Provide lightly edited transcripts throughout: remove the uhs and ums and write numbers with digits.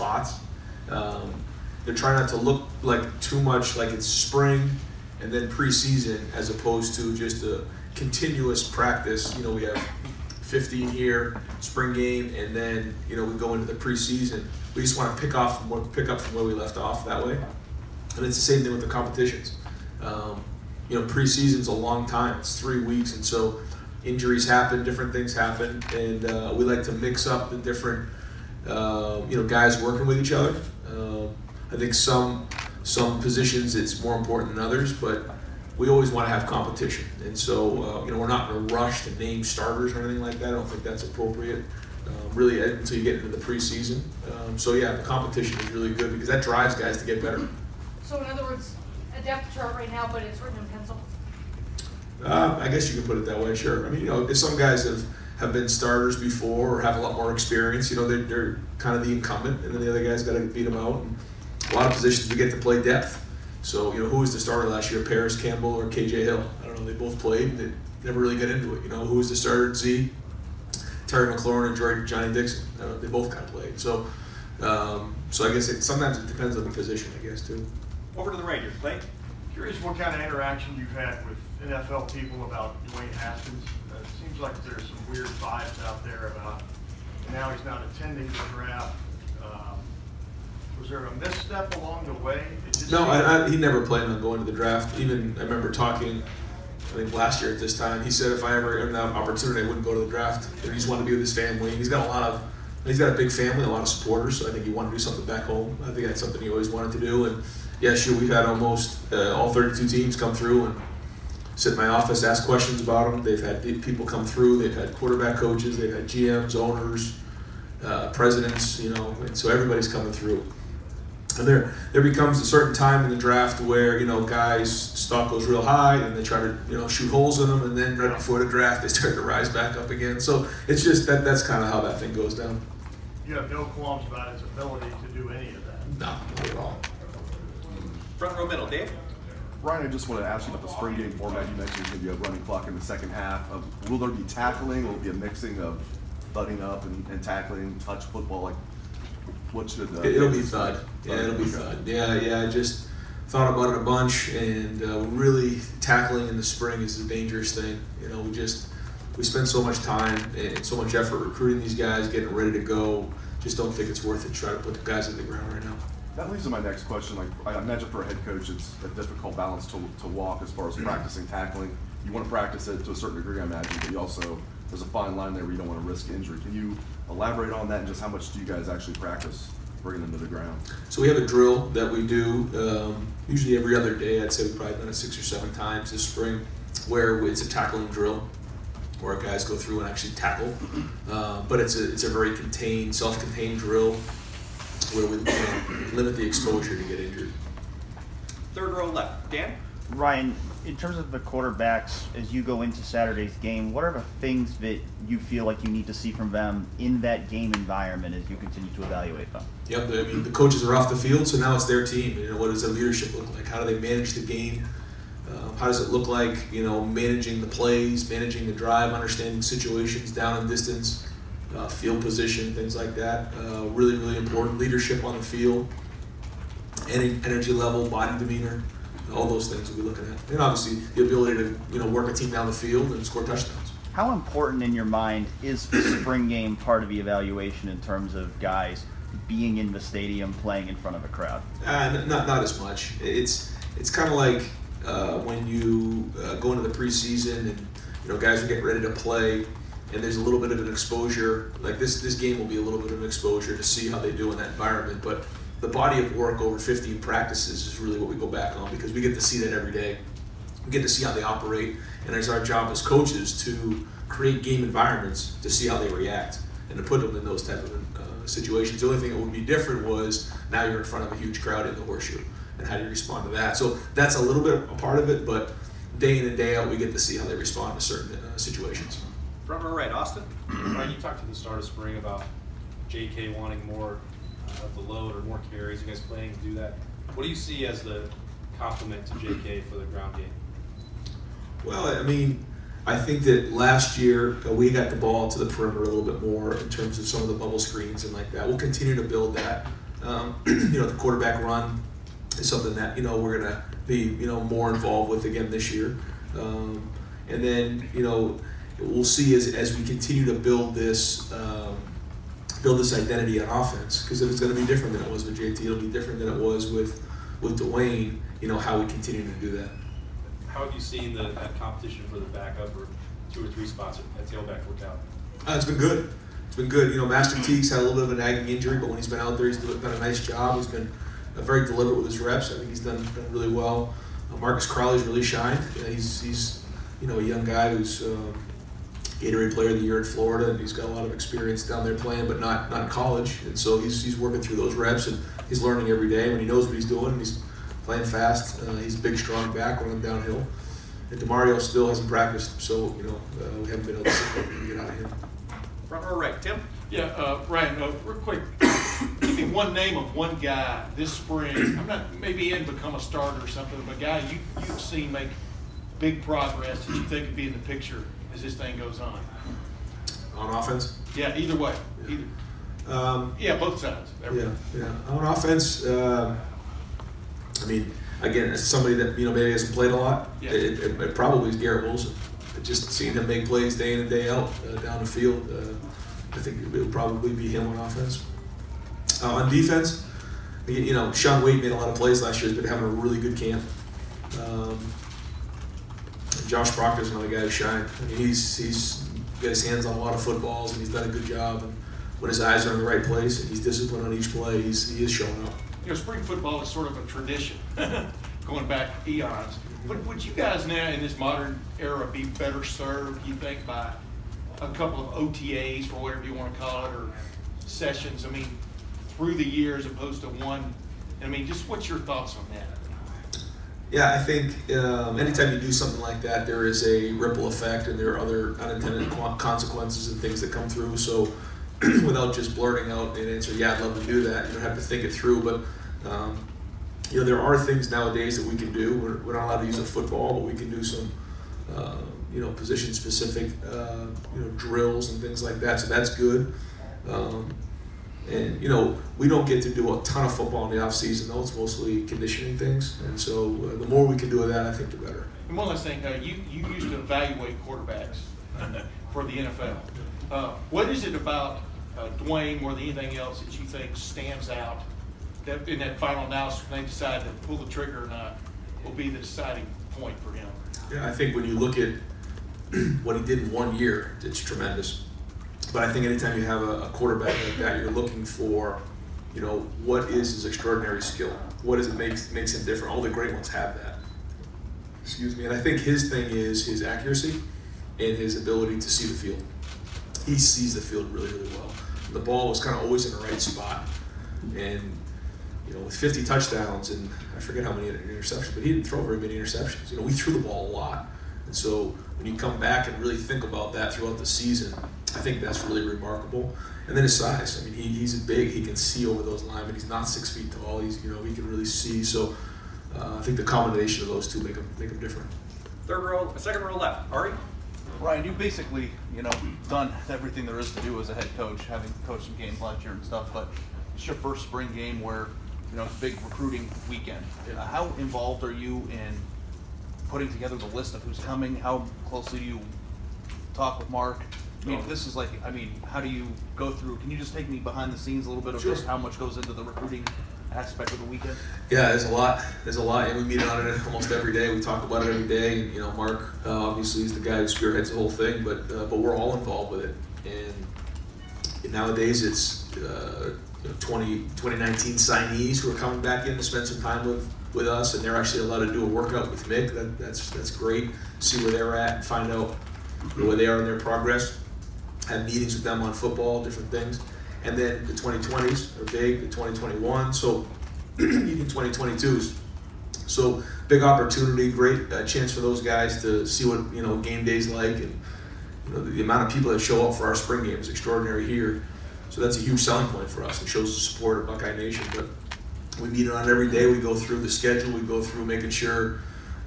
spots. They're trying not to look like too much like it's spring and then preseason, as opposed to just a continuous practice. You know, we have 15 here, spring game, and then we go into the preseason. We just want to pick up from where we left off that way. And it's the same thing with the competitions. Preseason's a long time; it's 3 weeks, and so injuries happen, different things happen, and we like to mix up the different guys working with each other. I think some positions it's more important than others, but we always want to have competition, and so we're not in a rush to name starters or anything like that. I don't think that's appropriate, really, until you get into the preseason. So yeah, the competition is really good because that drives guys to get better. So in other words, a depth chart right now, but it's written in pencil. I guess you can put it that way. Sure. I mean, some guys have been starters before or have a lot more experience. They're kind of the incumbent, and then the other guys got to beat them out. And a lot of positions we get to play depth. So, who was the starter last year, Paris Campbell or KJ Hill? I don't know, they both played, they never really got into it. Who was the starter at Z? Terry McLaurin or Johnny Dixon. They both kind of played. So I guess sometimes it depends on the position, I guess, too. Over to the Rangers, Clay. Curious what kind of interaction you've had with NFL people about Dwayne Haskins. It seems like there's some weird vibes out there about now he's not attending the draft. Was there a misstep along the way? No, he never planned on going to the draft. Even I remember talking, I think last year at this time, he said if I ever had an opportunity, I wouldn't go to the draft. He just wanted to be with his family. He's got a big family, a lot of supporters, so I think he wanted to do something back home. I think that's something he always wanted to do. And yeah, sure, we've had almost all 32 teams come through and sit in my office, ask questions about him. They've had people come through. They've had quarterback coaches. They've had GMs, owners, presidents, and so everybody's coming through. And there becomes a certain time in the draft where, guys' stock goes real high and they try to, shoot holes in them, and then right before the draft they start to rise back up again. So it's just that's kind of how that thing goes down. You have no qualms about his ability to do any of that? No, not at all. Front row middle, Dave. Ryan, I just want to ask you about the spring game format. You mentioned there's going to be a running clock in the second half. Will there be tackling? Will it be a mixing of thudding up and tackling, touch football? Like, what should it'll be thud. Yeah, it'll be thud. Yeah. I just thought about it a bunch, and really tackling in the spring is a dangerous thing. We spend so much time and so much effort recruiting these guys, getting ready to go. Just don't think it's worth it to try to put the guys in the ground right now. That leads to my next question. Like, I imagine for a head coach, it's a difficult balance to walk as far as practicing tackling. You want to practice it to a certain degree, I imagine, but you also, there's a fine line there where you don't want to risk injury. Can you elaborate on that, and just how much do you guys actually practice bringing them to the ground? So we have a drill that we do usually every other day. I'd say we've probably done it 6 or 7 times this spring, where it's a tackling drill, where guys go through and actually tackle. But it's a very contained, self-contained drill where we limit the exposure to get injured. Third row left, Dan. Ryan, in terms of the quarterbacks, as you go into Saturday's game, what are the things that you feel like you need to see from them in that game environment as you continue to evaluate them? Yep, the coaches are off the field, so now it's their team. What does their leadership look like? How do they manage the game? How does it look like, managing the plays, managing the drive, understanding situations, down and distance, field position, things like that. Really, really important. Leadership on the field, energy level, body demeanor. All those things we'll be looking at. And obviously the ability to work a team down the field and score touchdowns. How important in your mind is the spring game part of the evaluation in terms of guys being in the stadium playing in front of a crowd? Not as much. It's kind of like when you go into the preseason and guys are getting ready to play, and there's a little bit of an exposure. Like this game will be a little bit of an exposure to see how they do in that environment, but the body of work over 15 practices is really what we go back on, because we get to see that every day. We get to see how they operate, and it's our job as coaches to create game environments to see how they react and to put them in those type of situations. The only thing that would be different was now you're in front of a huge crowd in the Horseshoe, and how do you respond to that? So that's a little bit a part of it, but day in and day out we get to see how they respond to certain situations. Front row right, Austin. Ryan, you talked at the start of spring about JK wanting more of the load or more carries. You guys planning to do that? What do you see as the complement to JK for the ground game? Well, I think that last year we got the ball to the perimeter a little bit more in terms of some of the bubble screens and like that. We'll continue to build that. The quarterback run is something that we're gonna be more involved with again this year, and then we'll see as we continue to build this identity on offense, because if it's going to be different than it was with JT, it'll be different than it was with Dwayne. How we continue to do that. How have you seen that competition for the backup or 2 or 3 spots at tailback work out? It's been good. It's been good. Master Teague's had a little bit of a nagging injury, but when he's been out there, he's done a nice job. He's been very deliberate with his reps. I think he's done really well. Marcus Crowley's really shined. He's a young guy who's Gatorade Player of the Year in Florida, and he's got a lot of experience down there playing, but not in college. And so he's working through those reps, and he's learning every day. When he knows what he's doing, and he's playing fast. He's a big, strong back running downhill. And DeMario still hasn't practiced, so we haven't been able to get out of here. Front row right, Tim. Yeah, Ryan, real quick, give me one name of one guy this spring. I'm not maybe in become a starter or something, but a guy you've seen make big progress that you think could be in the picture as this thing goes on. On offense? Yeah, either way. Either. Yeah, both sides. Yeah. On offense, again, as somebody that maybe hasn't played a lot, it probably is Garrett Wilson. Just seeing him make plays day in and day out down the field, I think it would probably be him on offense. On defense, Sean Wade made a lot of plays last year. He's been having a really good camp. Josh Proctor's another guy who shined. He's got his hands on a lot of footballs, and he's done a good job. And when his eyes are in the right place and he's disciplined on each play, he is showing up. Spring football is sort of a tradition, going back eons. But would you guys now, in this modern era, be better served, you think, by a couple of OTAs, or whatever you want to call it, or sessions, through the year as opposed to one? Just what's your thoughts on that? Yeah, I think anytime you do something like that, there is a ripple effect, and there are other unintended consequences and things that come through. So without just blurting out an answer, yeah, I'd love to do that, you have to think it through. But there are things nowadays that we can do. We're not allowed to use a football, but we can do some position-specific drills and things like that. So that's good. And we don't get to do a ton of football in the off season, though. It's mostly conditioning things, and so the more we can do of that, I think the better. And one last thing, you used to evaluate quarterbacks for the NFL. What is it about Dwayne more than anything else that you think stands out that in that final analysis when they decide to pull the trigger or not will be the deciding point for him? Yeah, I think when you look at what he did in 1 year, it's tremendous. But I think anytime you have a quarterback like that, you're looking for, what is his extraordinary skill? What is it makes him different? All the great ones have that. Excuse me. And I think his thing is his accuracy and his ability to see the field. He sees the field really, really well. The ball was kind of always in the right spot. And, with 50 touchdowns and I forget how many interceptions, but he didn't throw very many interceptions. We threw the ball a lot. And so when you come back and really think about that throughout the season, I think that's really remarkable. And then his size. He's big. He can see over those linemen. He's not 6 feet tall. He can really see. So I think the combination of those two make him different. Second row left, Ari. Ryan, you basically, done everything there is to do as a head coach, having coached some games last year and stuff, but it's your first spring game where, it's a big recruiting weekend. How involved are you in putting together the list of who's coming? How closely do you talk with Mark? This is how do you go through? Can you just take me behind the scenes a little bit of just how much goes into the recruiting aspect of the weekend? Yeah, there's a lot, and we meet on it almost every day. We talk about it every day. And, Mark obviously is the guy who spearheads the whole thing, but we're all involved with it. And nowadays it's 2019 signees who are coming back in to spend some time with us, and they're actually allowed to do a workout with Mick. That's great. See where they're at and find out where they are in their progress. Have meetings with them on football, different things. And then the 2020s are big, the 2021, so even 2022s. So big opportunity, great chance for those guys to see what game day's like, and the amount of people that show up for our spring game is extraordinary here. So that's a huge selling point for us. It shows the support of Buckeye Nation. But we meet on it every day. We go through the schedule. We go through making sure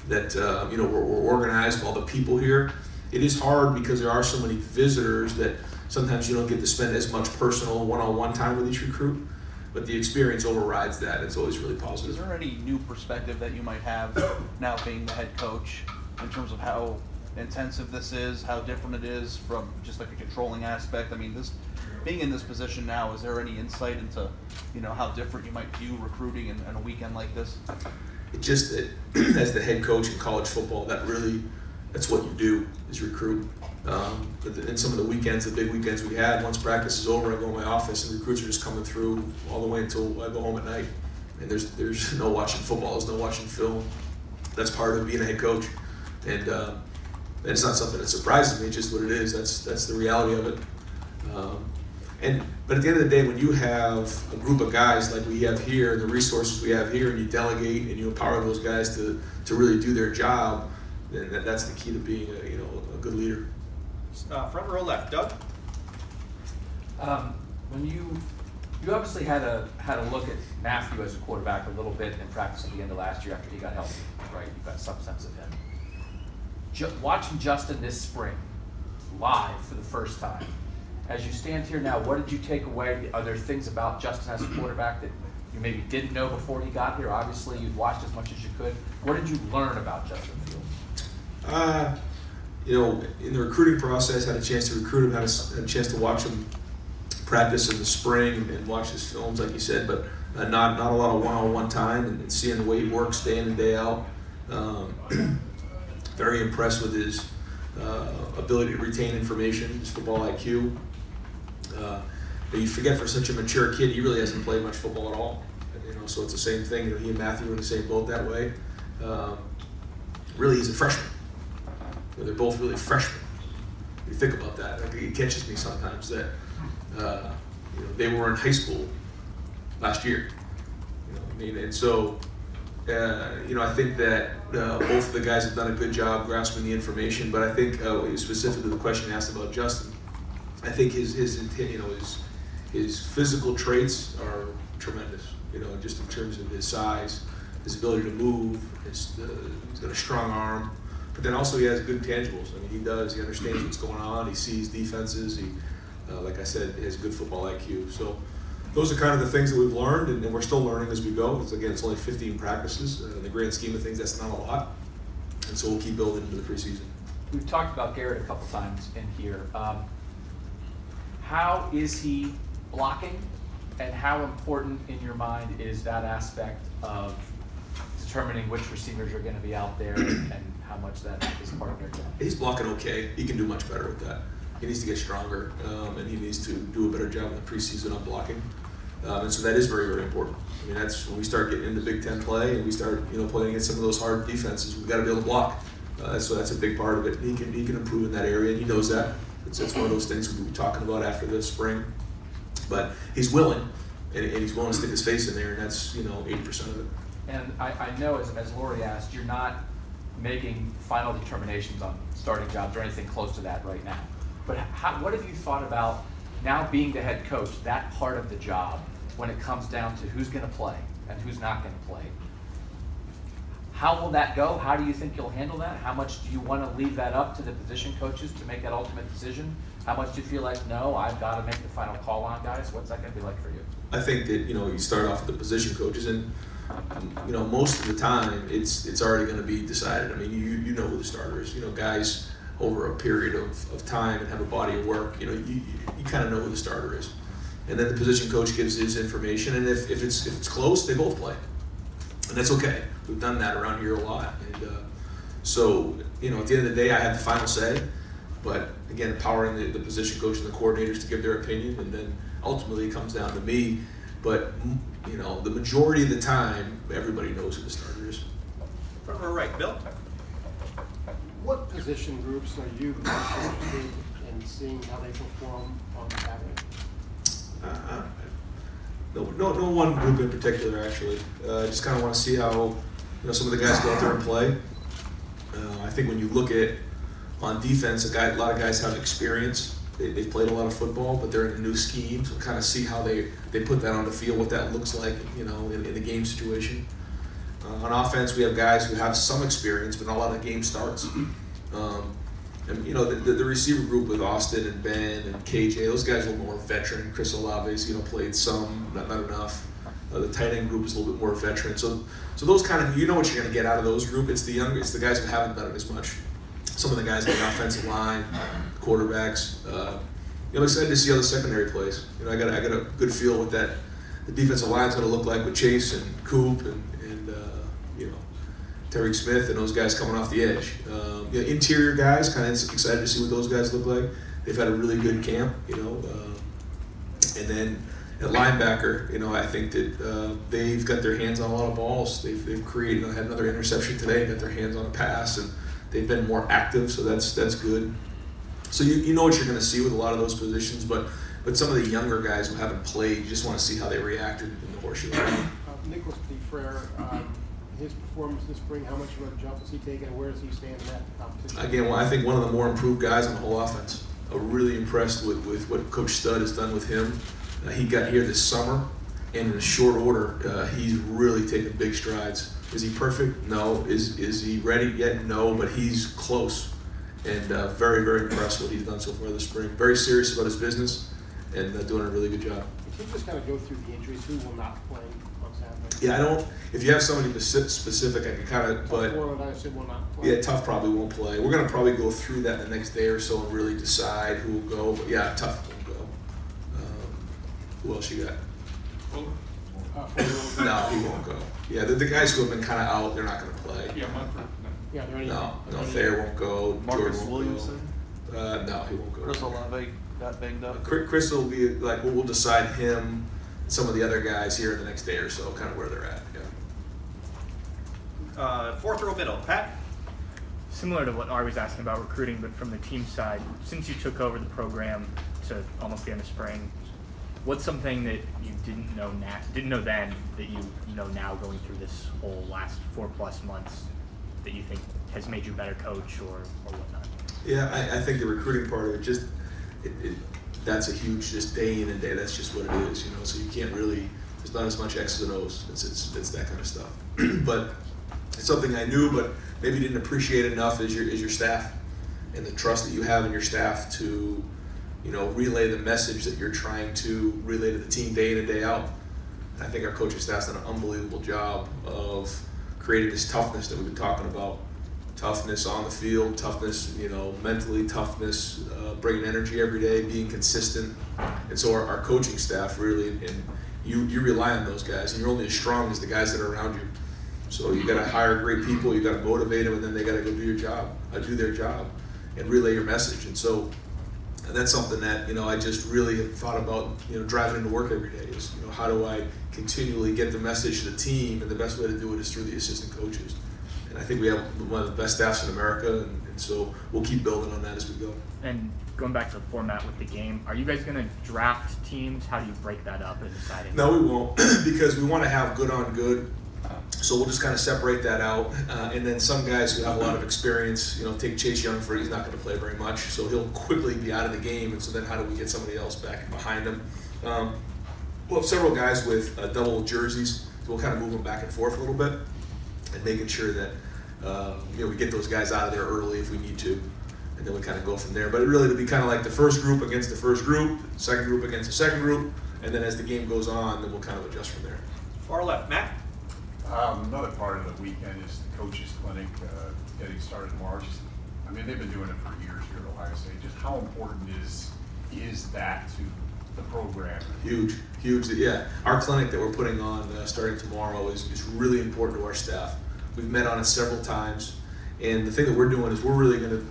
that we're organized with all the people here. It is hard because there are so many visitors that sometimes you don't get to spend as much personal one-on-one time with each recruit. but the experience overrides that. It's always really positive. Is there any new perspective that you might have now being the head coach in terms of how intensive this is, how different it is from just like a controlling aspect? I mean, this being in this position now, is there any insight into, you know, how different you might view recruiting in a weekend like this? It just, as the head coach in college football, that's what you do, is recruit. In some of the weekends, the big weekends we had, once practice is over, I go in my office and recruits are just coming through all the way until I go home at night. And there's no watching football, there's no watching film. That's part of being a head coach. And it's not something that surprises me, it's just what it is. That's the reality of it. But at the end of the day, when you have a group of guys like we have here, and the resources we have here, and you delegate and you empower those guys to really do their job, then that's the key to being a good leader. Front row left, Doug. When you obviously had a look at Matthew as a quarterback a little bit in practice at the end of last year after he got healthy, right? You got some sense of him. Watching Justin this spring, live for the first time, as you stand here now, what did you take away? Are there things about Justin as a quarterback that you maybe didn't know before he got here? Obviously, you'd watched as much as you could. What did you learn about Justin Fields? In the recruiting process, had a chance to recruit him, had a chance to watch him practice in the spring and watch his films, like you said, but not a lot of one-on-one time and seeing the way he works day in and day out. Very impressed with his ability to retain information, his football IQ. But you forget, for such a mature kid, he really hasn't played much football at all. So it's the same thing. He and Matthew are in the same boat that way. Really, he's a freshman. They're both really freshmen. You think about that. It catches me sometimes that they were in high school last year. And so I think that both of the guys have done a good job grasping the information. But I think specifically the question asked about Justin, I think his physical traits are tremendous. Just in terms of his size, his ability to move, he's got a strong arm. But then also he has good intangibles. He does. He understands what's going on. He sees defenses. He, like I said, he has a good football IQ. So those are kind of the things that we've learned, and we're still learning as we go. Because again, it's only 15 practices. In the grand scheme of things, that's not a lot. And so we'll keep building into the preseason. We've talked about Garrett a couple times in here. How is he blocking, and how important in your mind is that aspect of determining which receivers are going to be out there and how much that is part of their job? He's blocking okay. He can do much better with that. He needs to get stronger, and he needs to do a better job in the preseason on blocking. And so that is very, very important. That's when we start getting into Big Ten play and we start, playing against some of those hard defenses. We've got to be able to block. So that's a big part of it. He can improve in that area, and he knows that. It's one of those things we'll be talking about after this spring. But he's willing, and he's willing to stick his face in there, and that's 80% of it. And I know, as Lori asked, you're not making final determinations on starting jobs or anything close to that right now. But what have you thought about now being the head coach, that part of the job, when it comes down to who's going to play and who's not going to play? How will that go? How do you think you'll handle that? How much do you want to leave that up to the position coaches to make that ultimate decision? How much do you feel like, no, I've got to make the final call on guys? What's that going to be like for you? I think that, you start off with the position coaches, and most of the time it's already going to be decided. You know who the starter is. Guys over a period of time and have a body of work, you kind of know who the starter is. And then the position coach gives his information, and if it's close, they both play. And that's okay. We've done that around here a lot. And so, at the end of the day, I have the final say. But again, empowering the position coach and the coordinators to give their opinion, and then ultimately it comes down to me. But the majority of the time, everybody knows who the starter is. Front row right, Bill. What position groups are you most interested in seeing how they perform on Saturday? No one group in particular, actually. I just kind of want to see how some of the guys go out there and play. I think when you look at on defense, a lot of guys have experience. They've played a lot of football, but they're in a new scheme, so kind of see how they put that on the field, what that looks like, in the game situation. On offense, we have guys who have some experience, but not a lot of game starts. And you know, the receiver group with Austin and Ben and KJ, those guys are a little more veteran. Chris Olave's, you know, played some, not enough. The tight end group is a little bit more veteran. So those kind of, you know what you're going to get out of those group. It's the guys who haven't done it as much. Some of the guys on the offensive line, quarterbacks. You know, I'm excited to see how the secondary plays. You know, I got a good feel what that the defensive line's going to look like with Chase and Coop and you know, Tariq Smith and those guys coming off the edge. You know, interior guys, kind of excited to see what those guys look like. They've had a really good camp, you know. And then at linebacker, you know, I think that they've got their hands on a lot of balls. They've created, had another interception today, got their hands on a pass, and they've been more active, so that's good. So you know what you're going to see with a lot of those positions, but some of the younger guys who haven't played, you just want to see how they reacted in the horseshoe. Nicholas DeFrere, his performance this spring, how much of a jump has he taken, and where does he stand in that competition? Again, well, I think one of the more improved guys on the whole offense. I'm really impressed with what Coach Stud has done with him. He got here this summer, and in a short order, he's really taken big strides. Is he perfect? No. Is he ready yet? No, but he's close. And very, very impressed with what he's done so far this spring. Very serious about his business and doing a really good job. Can you just kind of go through the injuries? Who will not play on Saturday? Yeah, I don't. If you have somebody specific, I can kind of. But Portland, I assume, will not play. Yeah, Tough probably won't play. We're gonna probably go through that in the next day or so and really decide who will go. But yeah, Tough won't go. Who else you got? No, he won't go. Yeah, the guys who have been kind of out, they're not gonna play. Yeah, Munford. Yeah, they're No, Thayer won't go. Marcus Jordan won't Williamson? go. No, he won't go. Chris Olave got banged up. Chris will be like, we'll decide him and some of the other guys here in the next day or so, kind of where they're at. Yeah. Fourth row middle, Pat. Similar to what Ari was asking about recruiting, but from the team side, since you took over the program to almost the end of spring, what's something that you didn't know then that you know now going through this whole last 4+ months that you think has made you a better coach or whatnot? Yeah, I think the recruiting part of it, just that's a huge, just day in and day. That's just what it is, you know. So you can't really. There's not as much X's and O's. It's that kind of stuff. But it's something I knew, but maybe didn't appreciate enough is your staff and the trust that you have in your staff to, you know, relay the message that you're trying to relay to the team day in and day out. And I think our coaching staff's done an unbelievable job of creating this toughness that we've been talking about. Toughness on the field, toughness, you know, mentally, toughness, bringing energy every day, being consistent. And so our coaching staff really, and you rely on those guys, and you're only as strong as the guys that are around you. So you got to hire great people, you got to motivate them, and then they got to go do their job, and relay your message. And so that's something that, you know, I just really have thought about, you know, driving into work every day is, you know, how do I continually get the message to the team, and the best way to do it is through the assistant coaches. And I think we have one of the best staffs in America, and so we'll keep building on that as we go. And going back to the format with the game, are you guys going to draft teams? How do you break that up and decide? No, we won't, because we want to have good on good. So we'll just kind of separate that out, and then some guys who have a lot of experience, you know, take Chase Young he's not going to play very much, so he'll quickly be out of the game, and so then how do we get somebody else back behind him? We'll have several guys with double jerseys, so we'll kind of move them back and forth a little bit, and making sure that you know, we get those guys out of there early if we need to, and then we kind of go from there. But it really it'll be kind of like the first group against the first group, second group against the second group, and then as the game goes on, then we'll kind of adjust from there. Far left, Matt. Another part of the weekend is the coaches clinic getting started in March. I mean, they've been doing it for years here at Ohio State. Just how important is that to the program? Huge. Yeah, our clinic that we're putting on starting tomorrow is really important to our staff. We've met on it several times, and the thing that we're doing is we're really going to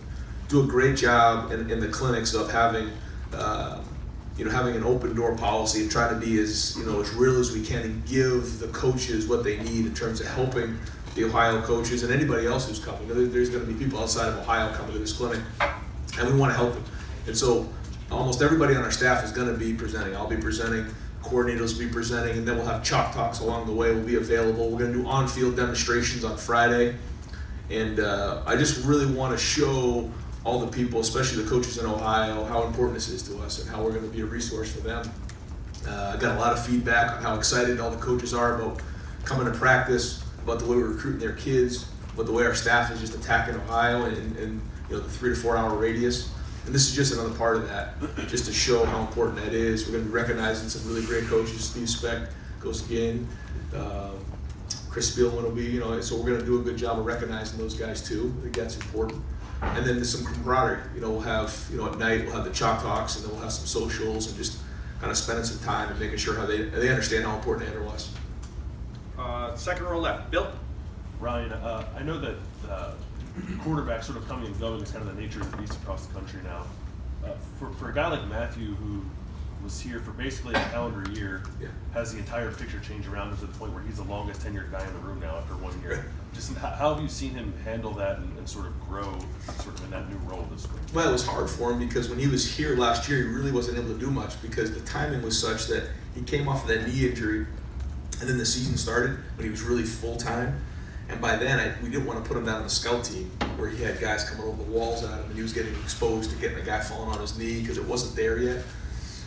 do a great job in the clinics of having you know, having an open door policy and trying to be as, you know, as real as we can and give the coaches what they need in terms of helping the Ohio coaches and anybody else who's coming. There's going to be people outside of Ohio coming to this clinic, and we want to help them. And so almost everybody on our staff is going to be presenting. I'll be presenting, coordinators will be presenting, and then we'll have chalk talks along the way. We'll be available. We're going to do on-field demonstrations on Friday. And I just really want to show all the people, especially the coaches in Ohio, how important this is to us and how we're going to be a resource for them. I got a lot of feedback on how excited all the coaches are about coming to practice, about the way we're recruiting their kids, about the way our staff is just attacking Ohio and the 3 to 4 hour radius. And this is just another part of that, just to show how important that is. We're going to be recognizing some really great coaches. Steve Speck goes again. Chris Spielman will be, so we're going to do a good job of recognizing those guys too. I think that's important. And then there's some camaraderie. We'll have, at night we'll have the Chalk Talks, and then we'll have some socials, and just kind of spending some time and making sure how they understand how important Andrew was. Second row left, Bill. Ryan, I know that quarterback sort of coming and going is kind of the nature of the beast across the country now. For a guy like Matthew, who was here for basically a calendar year, has the entire picture change around him to the point where he's the longest tenured guy in the room now after 1 year. Just how have you seen him handle that and sort of grow sort of in that new role this week? Well, it was hard for him because when he was here last year, he really wasn't able to do much because the timing was such that he came off of that knee injury, and then the season started when he was really full-time. And by then, we didn't want to put him down on the scout team where he had guys coming over the walls at him and he was getting exposed to getting a guy falling on his knee because it wasn't there yet.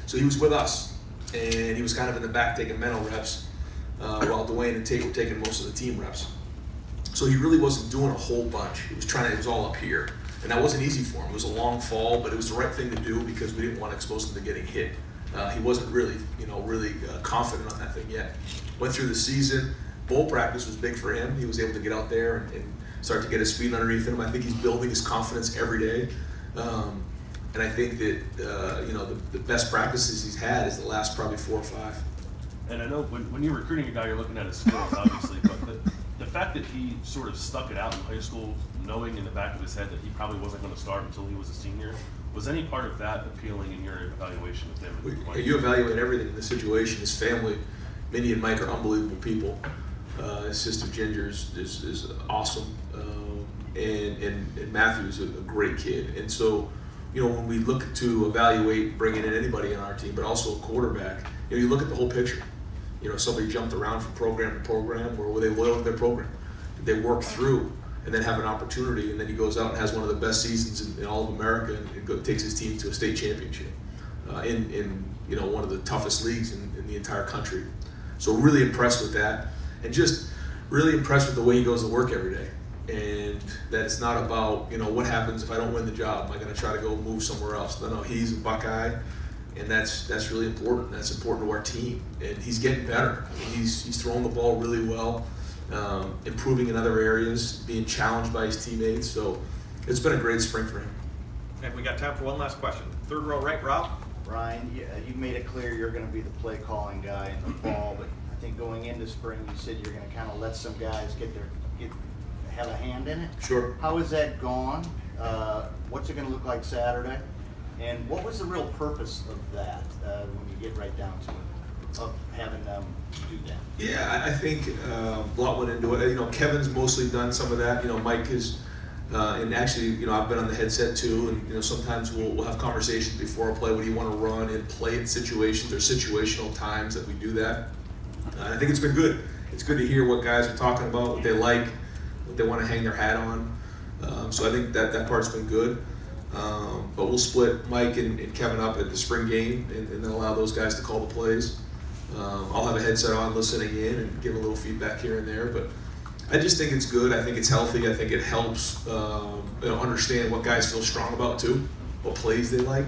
So he was with us, and he was kind of in the back taking mental reps while Dwayne and Tate were taking most of the team reps. So he really wasn't doing a whole bunch. He was it was all up here. And that wasn't easy for him. It was a long fall, but it was the right thing to do because we didn't want to expose him to getting hit. He wasn't really, really confident on that thing yet. Went through the season. Bowl practice was big for him. He was able to get out there and start to get his feet underneath him. I think he's building his confidence every day. And I think that, the best practices he's had is the last probably 4 or 5. And I know when you're recruiting a guy, you're looking at his skills, obviously, but the fact that he sort of stuck it out in high school, knowing in the back of his head that he probably wasn't going to start until he was a senior, was any part of that appealing in your evaluation of him? You evaluate everything in the situation. His family, Minnie and Mike, are unbelievable people. His sister Ginger is awesome, and Matthew is a great kid. And so, when we look to evaluate bringing in anybody on our team, but also a quarterback, you look at the whole picture. Somebody jumped around from program to program, or were they loyal to their program? Did they work through and then have an opportunity, and then he goes out and has one of the best seasons in all of America and takes his team to a state championship in one of the toughest leagues in the entire country. So really impressed with that, and just really impressed with the way he goes to work every day. And that it's not about, what happens if I don't win the job? Am I going to try to go move somewhere else? No, he's a Buckeye, and that's really important. That's important to our team, and he's getting better. I mean, he's throwing the ball really well, improving in other areas, being challenged by his teammates. So it's been a great spring for him. And we got time for one last question. Third row right, Rob. Ryan, you made it clear you're going to be the play calling guy in the fall, but I think going into spring, you said you're going to kind of let some guys have a hand in it. Sure. How has that gone? What's it going to look like Saturday? And what was the real purpose of that when you get right down to it, of having them do that? Yeah, I think a lot went into it. Kevin's mostly done some of that. Mike is, and actually, I've been on the headset too, and sometimes we'll have conversations before a play. What do you want to run and play in situations or situational times that we do that? And I think it's been good. It's good to hear what guys are talking about, what they like, what they want to hang their hat on. So I think that part's been good. But we'll split Mike and Kevin up at the spring game and then allow those guys to call the plays. I'll have a headset on listening in and give a little feedback here and there. But I just think it's good. I think it's healthy. I think it helps understand what guys feel strong about too, what plays they like.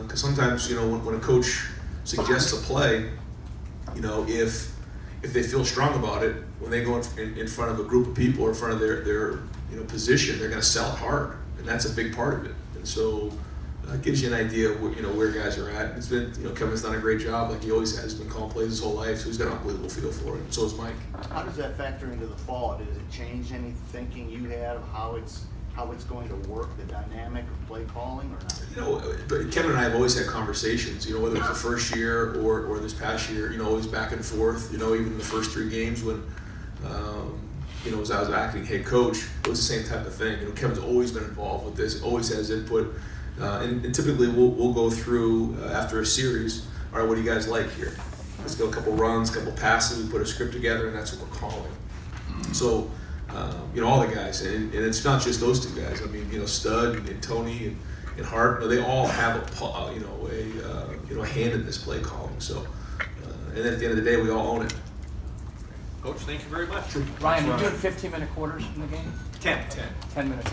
Because sometimes, when a coach suggests a play, if they feel strong about it, when they go in front of a group of people or in front of their position, they're going to sell it hard, and that's a big part of it. And so it gives you an idea of where guys are at. It's been Kevin's done a great job, like he always has. He's been calling plays his whole life, so he's got an unbelievable feel for it. And so is Mike. How does that factor into the fall? Does it change any thinking you had of how it's going to work, the dynamic of play calling, or not? But Kevin and I have always had conversations, whether it's the first year or this past year, always back and forth, even the first 3 games when, as I was acting head coach, it was the same type of thing. Kevin's always been involved with this, always has input, and typically we'll go through after a series, all right, what do you guys like here? Let's go a couple runs, a couple passes, we put a script together, and that's what we're calling. So, all the guys, and it's not just those 2 guys. I mean, Stud and Tony and Hart, they all have a hand in this play calling. So, and then at the end of the day, we all own it. Coach, thank you very much. Ryan, are you doing 15-minute quarters in the game? 10 minutes.